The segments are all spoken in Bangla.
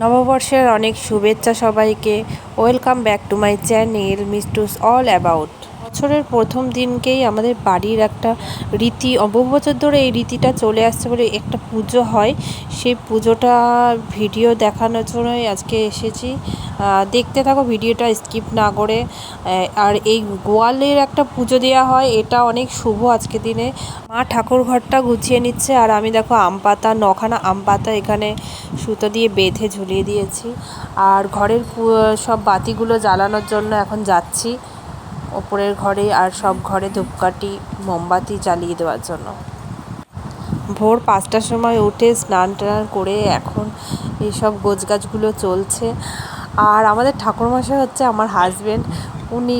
নববর্ষের অনেক শুভেচ্ছা সবাইকে। Welcome back to my channel মিস্টুস অল অ্যাবাউট। বছরের প্রথম দিনকেই আমাদের বাড়ির একটা রীতি, বহু বছর ধরে এই রীতিটা চলে আসছে বলে একটা পুজো হয়। সেই পুজোটা ভিডিও দেখানোর জন্যই আজকে এসেছি। দেখতে থাকো ভিডিওটা স্কিপ না করে। আর এই গোয়ালের একটা পুজো দেওয়া হয়, এটা অনেক শুভ আজকের দিনে। মা ঠাকুর ঘরটা গুছিয়ে নিচ্ছে আর আমি দেখো আম পাতা, 9খানা আম পাতা এখানে সুতো দিয়ে বেঁধে ঝুলিয়ে দিয়েছি। আর ঘরের সব বাতিগুলো জ্বালানোর জন্য এখন যাচ্ছি ওপরের ঘরে, আর সব ঘরে ধূপকাঠি মোমবাতি জ্বালিয়ে দেওয়ার জন্য। ভোর 5টার সময় উঠে স্নান টান করে এখন এইসব গোছগাছগুলো চলছে। আর আমাদের ঠাকুরমশাই হচ্ছে আমার হাজব্যান্ড, উনি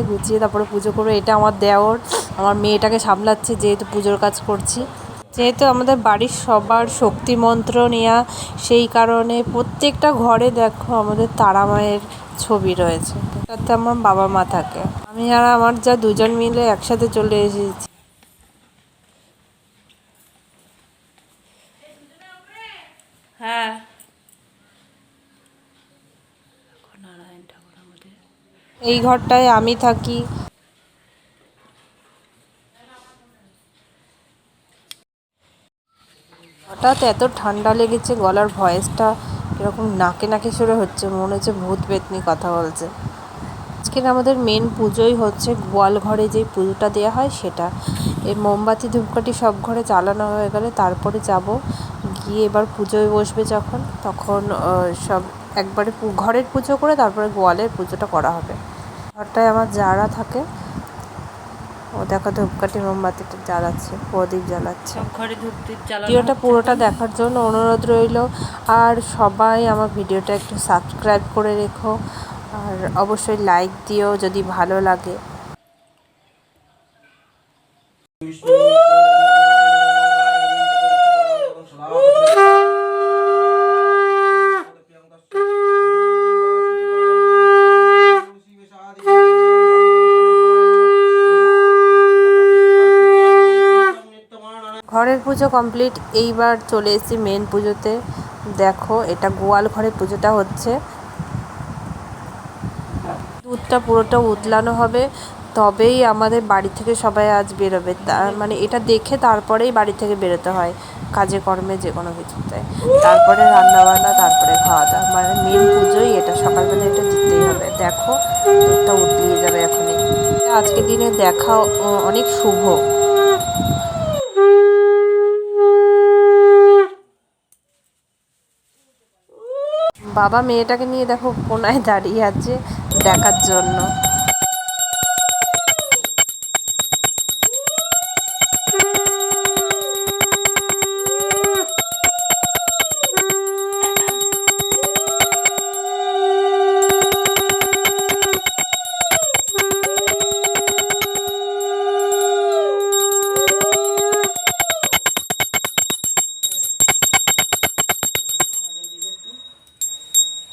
গুছিয়ে তারপরে পুজো করবে। এটা আমার দেওর, আমার মেয়েটাকে সামলাচ্ছে যেহেতু পুজোর কাজ করছি। যেহেতু আমাদের বাড়ির সবার শক্তি মন্ত্র নেওয়া, সেই কারণে প্রত্যেকটা ঘরে দেখো আমাদের তারা মায়ের ছবি রয়েছে। তাতে আমার বাবা মা থাকে, আমি আর আমার যা দুজন মিলে একসাথে চলে এসেছি। হ্যাঁ, এই ঘরটায় আমি থাকি। হঠাৎ এত ঠান্ডা লেগেছে, গলার ভয়েসটা এরকম নাকে নাকে সরে হচ্ছে, মনে হচ্ছে ভূত পেতনি কথা বলছে। আজকের আমাদের মেন পুজোই হচ্ছে গোয়াল ঘরে যে পুজোটা দেওয়া হয় সেটা। এই মোমবাতি ধূপকাঠি সব ঘরে জ্বালানো হয়ে গেলে তারপরে যাব গিয়ে এবার পুজোয় বসবে যখন, তখন সব একবারে ঘরের পুজো করে তারপরে গোয়ালের পুজোটা করা হবে। ঘরটায় আমার যারা থাকে, ও দেখো ধূপকাঠি মোমবাতিটা জ্বালাচ্ছে, প্রদীপ জ্বালাচ্ছে। ঘরে ধূপদীপ জ্বালানো। ভিডিওটা পুরোটা দেখার জন্য অনুরোধ রইল। আর সবাই আমার ভিডিওটা একটু সাবস্ক্রাইব করে রেখো, আর অবশ্যই লাইক দিও যদি ভালো লাগে। ঘরের পুজো কমপ্লিট, এইবার চলে এসেছি মেন পুজোতে। দেখো এটা গোয়াল ঘরে পুজোটা হচ্ছে। দুধটা পুরোটা উতলানো হবে, তবেই আমাদের বাড়ি থেকে সবাই আজ বেরোবে। মানে এটা দেখে তারপরেই বাড়ি থেকে বেরোতে হয় কাজে কর্মে যে কোনো কিছুতে। তারপরে রান্নাবান্না, তারপরে খাওয়া দাওয়া, মানে মেন পুজোই এটা। সকালবেলা এটা দিতেই হবে। দেখো দুধটা উতলিয়ে যাবে এখনই। আজকের দিনে দেখা অনেক শুভ। বাবা মেয়েটাকে নিয়ে দেখো কোনায় দাঁড়িয়ে আছে দেখার জন্য।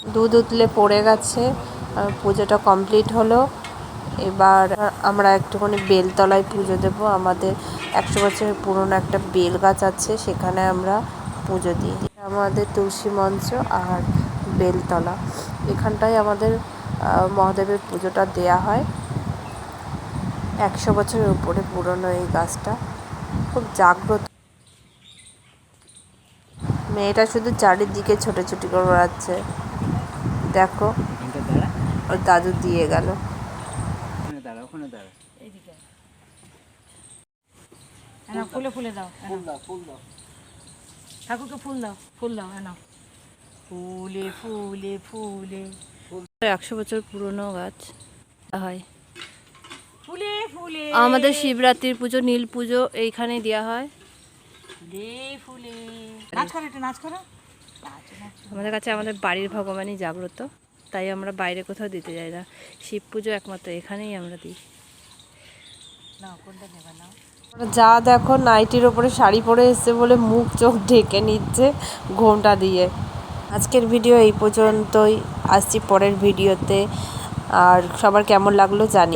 দুধ উতলে পড়ে গেছে, পুজোটা কমপ্লিট হলো। এবার আমরা একটুখানি বেলতলায় পুজো দেব। আমাদের 100 বছরের পুরনো একটা বেল গাছ আছে, সেখানে আমরা পুজো দিই। আমাদের তুলসী মঞ্চ আর বেলতলা, এখানটায় আমাদের মহাদেবের পুজোটা দেয়া হয়। 100 বছরের উপরে পুরনো এই গাছটা, খুব জাগ্রত। মেয়েটা শুধু চারিদিকে ছোটাছুটি করে বেড়াচ্ছে। দেখো ওর দাদু দিয়ে গেল। ফুলে ফুলে দাও, ঠাকুরকে ফুল দাও, ফুল দাও, ফুলে ফুলে ফুলে। 100 বছর পুরনো গাছ হয়। ফুলে ফুলে আমাদের শিবরাত্রির পুজো, নীল পুজো এইখানে দেওয়া হয়। ফুলে ফুলে নাচ করো, একটু নাচ করো। আমাদের কাছে আমাদের বাড়ির ভগবানই জাগ্রত, তাই আমরা বাইরে কোথাও দিতে যাই না। শিব পুজো একমাত্র এখানেই আমরা দিই। যা দেখো নাইটির ওপরে শাড়ি পরে এসছে বলে মুখ চোখ ঢেকে নিচ্ছে ঘোমটা দিয়ে। আজকের ভিডিও এই পর্যন্তই, আসছি পরের ভিডিওতে। আর সবার কেমন লাগলো জানি।